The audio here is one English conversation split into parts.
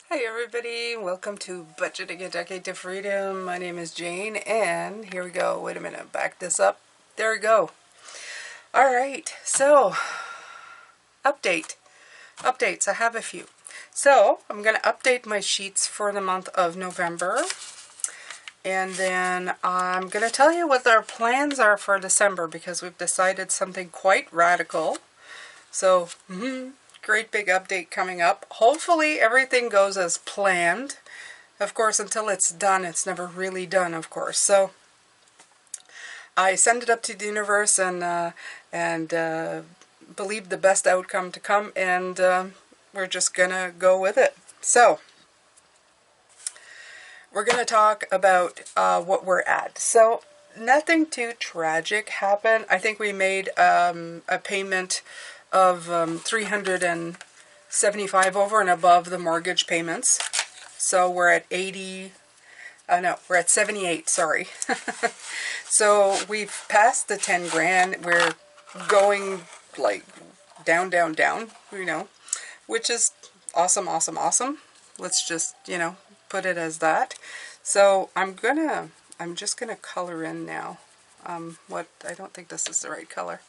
Hi everybody, welcome to Budgeting a Decade to Freedom. My name is Jane and here we go. Wait a minute, back this up. There we go. Alright, so updates. I have a few. So I'm going to update my sheets for the month of November. And then I'm going to tell you what our plans are for December because we've decided something quite radical. So, great big update coming up. Hopefully everything goes as planned. Of course, until it's done, it's never really done, of course. So I send it up to the universe and believe the best outcome to come, and we're just gonna go with it. So we're gonna talk about what we're at. So nothing too tragic happened. I think we made a payment of $375 over and above the mortgage payments. So we're at 80, no, we're at 78, sorry. So we've passed the 10 grand. We're going like down, you know, which is awesome. Let's just, put it as that. So I'm just gonna color in now. I don't think this is the right color.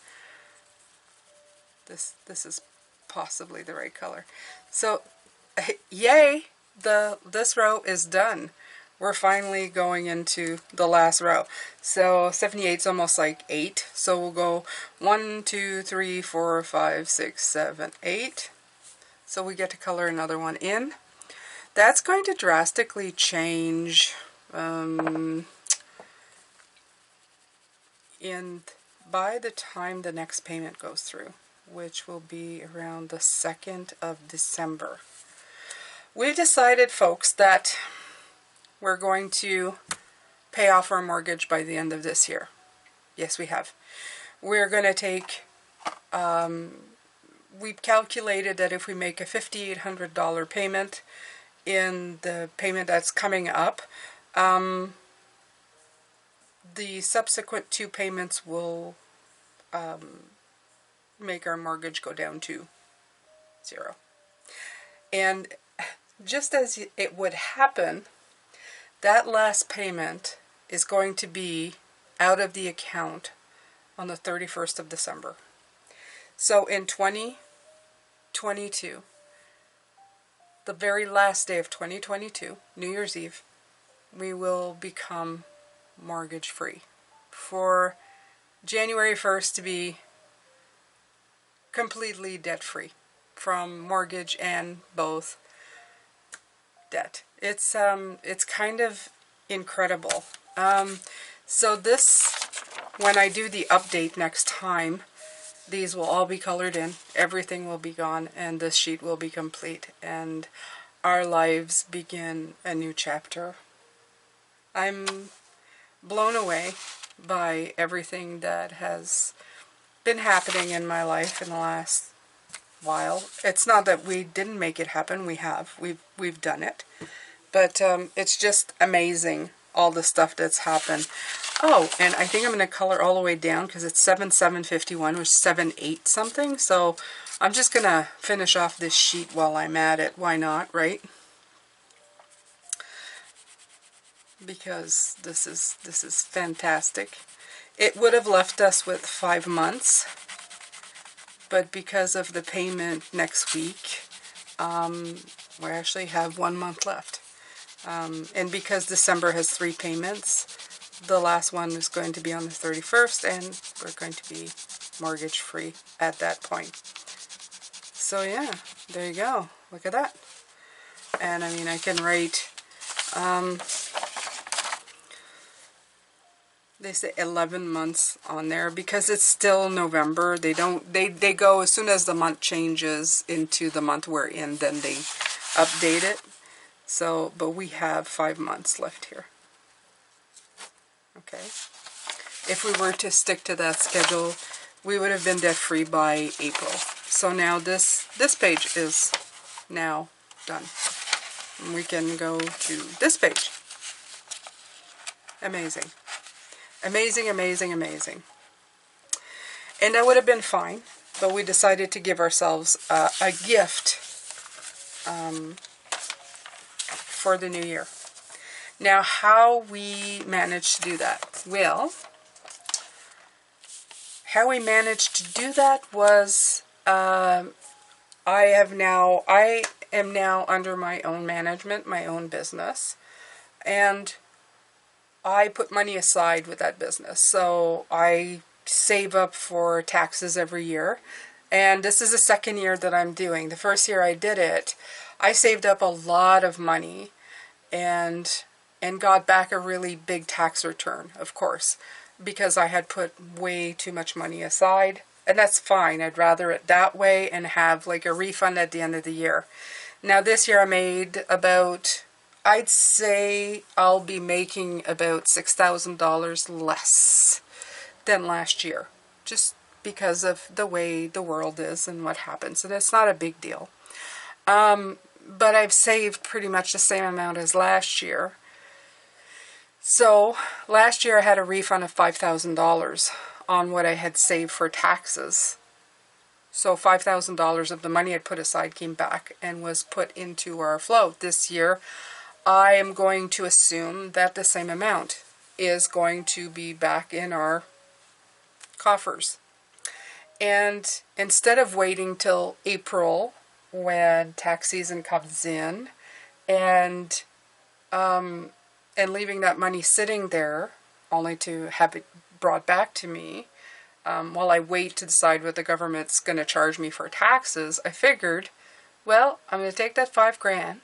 This is possibly the right color. So, yay! This row is done. We're finally going into the last row. So 78 is almost like 8. So we'll go 1, 2, 3, 4, 5, 6, 7, 8. So we get to color another one in. That's going to drastically change by the time the next payment goes through, which will be around the 2nd of December. We decided, folks, that we're going to pay off our mortgage by the end of this year. Yes, we have. We're going to take, we've calculated that if we make a $5,800 payment in the payment that's coming up, the subsequent 2 payments will make our mortgage go down to 0. And just as it would happen, that last payment is going to be out of the account on the 31st of December. So in 2022, the very last day of 2022, New Year's Eve, we will become mortgage free. For January 1st to be completely debt free from mortgage and both debt. It's kind of incredible. So this, when I do the update next time, these will all be colored in, everything will be gone, and this sheet will be complete, and our lives begin a new chapter. I'm blown away by everything that has been happening in my life in the last while. It's not that we didn't make it happen. We've done it, but it's just amazing, all the stuff that's happened. Oh, and I think I'm going to color all the way down because it's 7/7/51, which is 7/8 something. So I'm just going to finish off this sheet while I'm at it. Why not, right? Because this is fantastic. It would have left us with 5 months, but because of the payment next week, we actually have 1 month left. And because December has 3 payments, the last one is going to be on the 31st, and we're going to be mortgage free at that point. So yeah, there you go. Look at that. And I mean, I can write, they say 11 months on there because it's still November. They go as soon as the month changes into the month we're in, then they update it. So, but we have 5 months left here. Okay. If we were to stick to that schedule, we would have been debt free by April. So now this page is now done. And we can go to this page. Amazing. Amazing. And that would have been fine, but we decided to give ourselves a gift for the new year. Now, how we managed to do that? Well, how we managed to do that was I am now under my own management, my own business, and I put money aside with that business. So I save up for taxes every year. And this is the second year that I'm doing. The first year I did it, I saved up a lot of money and got back a really big tax return, of course, because I had put way too much money aside. And that's fine. I'd rather it that way and have like a refund at the end of the year. Now this year I made about, I'd say I'll be making about $6,000 less than last year, just because of the way the world is and what happens. And it's not a big deal. But I've saved pretty much the same amount as last year. So last year I had a refund of $5,000 on what I had saved for taxes. So $5,000 of the money I'd put aside came back and was put into our float. This year I am going to assume that the same amount is going to be back in our coffers. And instead of waiting till April when tax season comes in and leaving that money sitting there only to have it brought back to me while I wait to decide what the government's going to charge me for taxes, I figured, well, I'm going to take that $5,000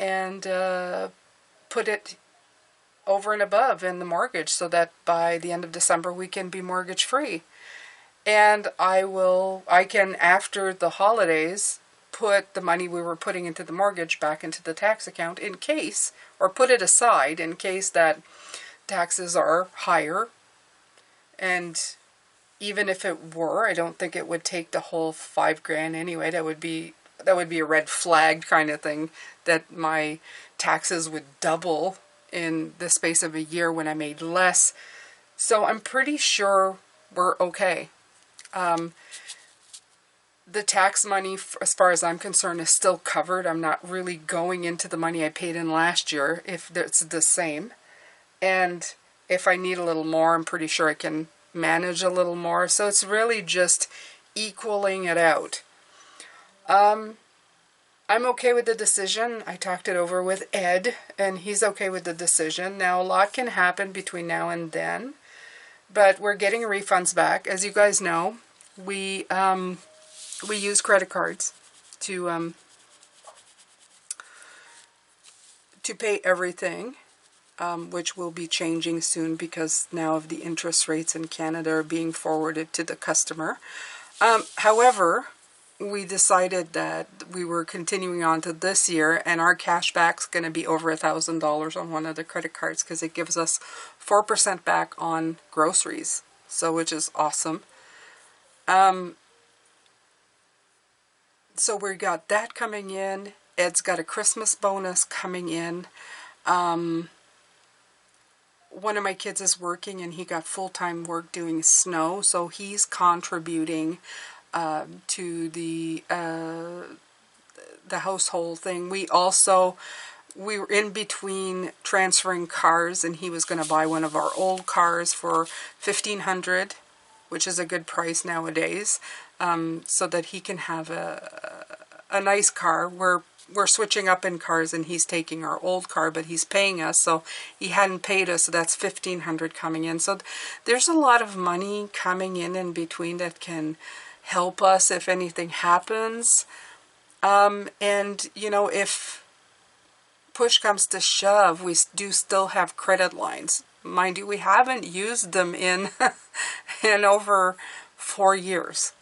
and put it over and above in the mortgage so that by the end of December we can be mortgage free. And I can, after the holidays, put the money we were putting into the mortgage back into the tax account in case, or put it aside in case that taxes are higher. And even if it were, I don't think it would take the whole $5,000 anyway. That would be a red flag kind of thing, that my taxes would double in the space of a year when I made less. So I'm pretty sure we're okay. The tax money, as far as I'm concerned, is still covered. I'm not really going into the money I paid in last year if it's the same. And if I need a little more, I'm pretty sure I can manage a little more. So it's really just equaling it out. I'm okay with the decision. I talked it over with Ed, and he's okay with the decision. Now, a lot can happen between now and then, but we're getting refunds back. As you guys know, we use credit cards to pay everything, which will be changing soon because now of the interest rates in Canada are being forwarded to the customer. However, we decided that we were continuing on to this year, and our cash back's going to be over $1,000 on one of the credit cards because it gives us 4% back on groceries, so which is awesome. So we got that coming in. Ed's got a Christmas bonus coming in. One of my kids is working, and he got full-time work doing snow, so he's contributing to the household thing. We were in between transferring cars, and he was going to buy one of our old cars for $1,500, which is a good price nowadays, so that he can have a nice car. We're switching up in cars, and he's taking our old car, but he's paying us, so he hadn't paid us, so that's $1,500 coming in. So there's a lot of money coming in between that can help us if anything happens. And, you know, if push comes to shove, we do still have credit lines. Mind you, we haven't used them in over 4 years.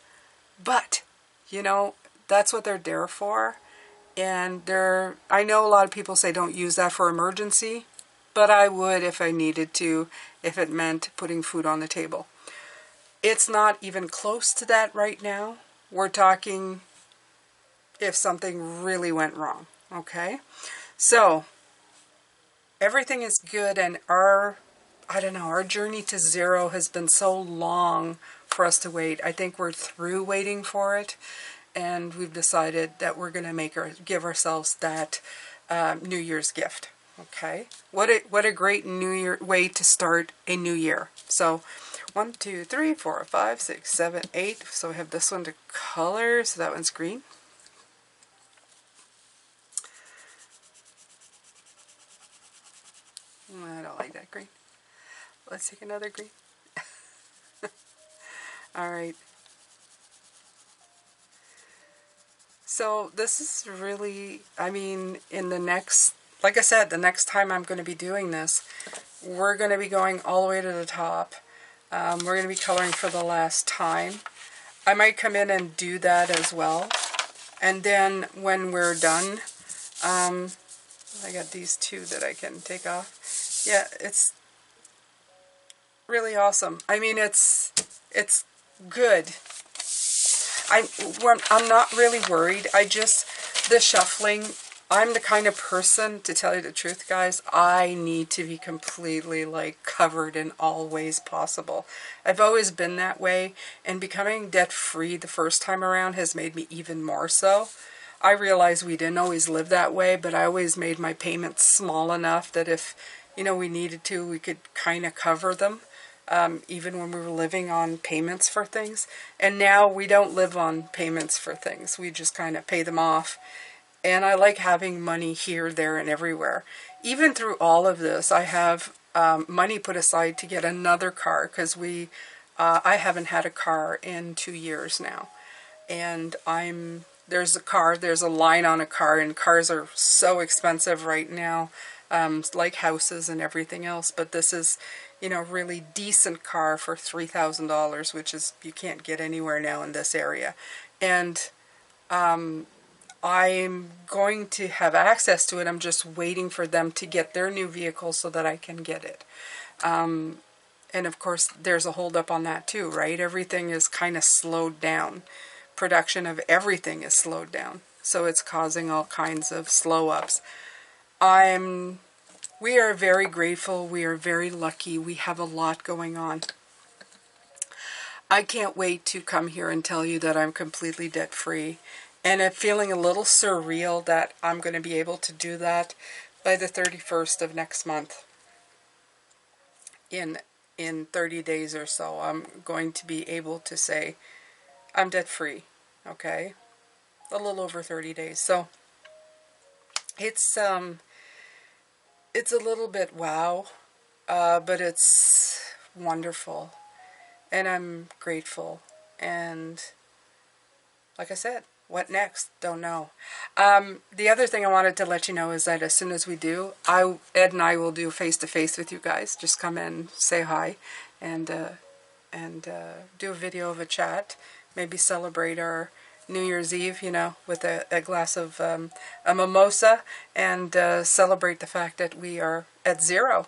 But, you know, that's what they're there for. And I know a lot of people say don't use that for emergency, but I would if I needed to, if it meant putting food on the table. It's not even close to that right now. We're talking if something really went wrong, okay? So, everything is good, and our journey to zero has been so long for us to wait. I think we're through waiting for it, and we've decided that we're going to give ourselves that New Year's gift. Okay, what a great New Year way to start a new year. So 1, 2, 3, 4, 5, 6, 7, 8. So I have this one to color. So that one's green. I don't like that green. Let's take another green. All right. So this is really, I mean, in the next, like I said, the next time I'm going to be doing this, we're going to be going all the way to the top. We're going to be coloring for the last time. I might come in and do that as well. And then when we're done, I got these two that I can take off. Yeah, it's really awesome. I mean, it's good. I'm not really worried. The shuffling, I'm the kind of person, to tell you the truth, guys, I need to be completely, like, covered in all ways possible. I've always been that way, and becoming debt-free the first time around has made me even more so. I realize we didn't always live that way, but I always made my payments small enough that if, you know, we needed to, we could kind of cover them. Even when we were living on payments for things. And now we don't live on payments for things. We just kind of pay them off. And I like having money here, there, and everywhere. Even through all of this, I have money put aside to get another car, because I haven't had a car in 2 years now. And there's a line on a car, and cars are so expensive right now, like houses and everything else. But this is, you know, really decent car for $3,000, which is, you can't get anywhere now in this area. And I'm going to have access to it. I'm just waiting for them to get their new vehicle so that I can get it. And of course, there's a holdup on that too, right? Everything is kind of slowed down. Production of everything is slowed down. So it's causing all kinds of slow ups. We are very grateful. We are very lucky. We have a lot going on. I can't wait to come here and tell you that I'm completely debt-free. And I'm feeling a little surreal that I'm going to be able to do that by the 31st of next month. In 30 days or so, I'm going to be able to say I'm debt-free. Okay? A little over 30 days. So it's a little bit wow, but it's wonderful, and I'm grateful. And like I said, what next? Don't know. The other thing I wanted to let you know is that as soon as we do, Ed and I will do face-to-face with you guys. Just come in, say hi, and do a video of a chat. Maybe celebrate our New Year's Eve, you know, with a glass of a mimosa, and celebrate the fact that we are at zero,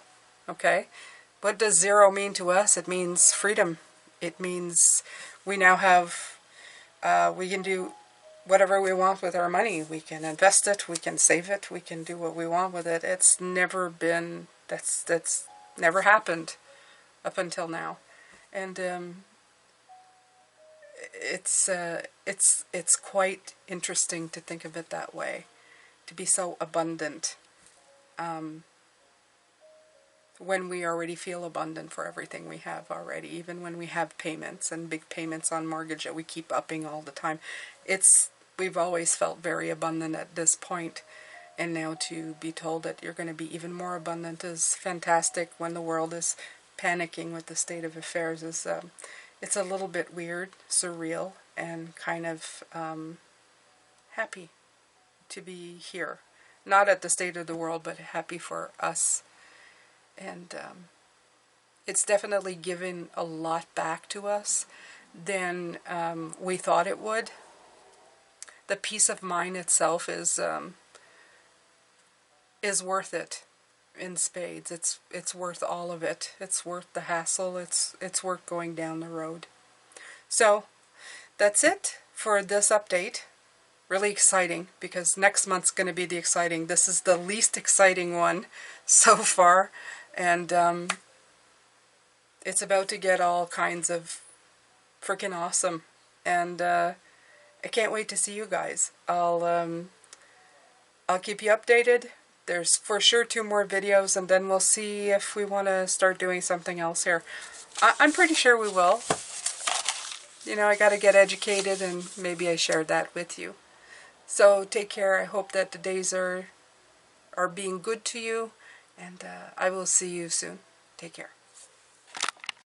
okay? What does zero mean to us? It means freedom. It means we now have, we can do whatever we want with our money. We can invest it, we can save it, we can do what we want with it. It's never been, that's never happened up until now. And it's quite interesting to think of it that way, to be so abundant when we already feel abundant for everything we have already, even when we have payments and big payments on mortgage that we keep upping all the time. We've always felt very abundant at this point, and now to be told that you're going to be even more abundant is fantastic when the world is panicking with the state of affairs. It's a little bit weird, surreal, and kind of happy to be here. Not at the state of the world, but happy for us. And it's definitely given a lot back to us than we thought it would. The peace of mind itself is worth it in spades. It's worth all of it. It's worth the hassle. It's worth going down the road. So that's it for this update. Really exciting, because next month's going to be the exciting. This is the least exciting one so far, and it's about to get all kinds of freaking awesome. And I can't wait to see you guys. I'll keep you updated. There's for sure 2 more videos, and then we'll see if we want to start doing something else here. I'm pretty sure we will. You know, I got to get educated, and maybe I shared that with you. So take care. I hope that the days are being good to you, and I will see you soon. Take care.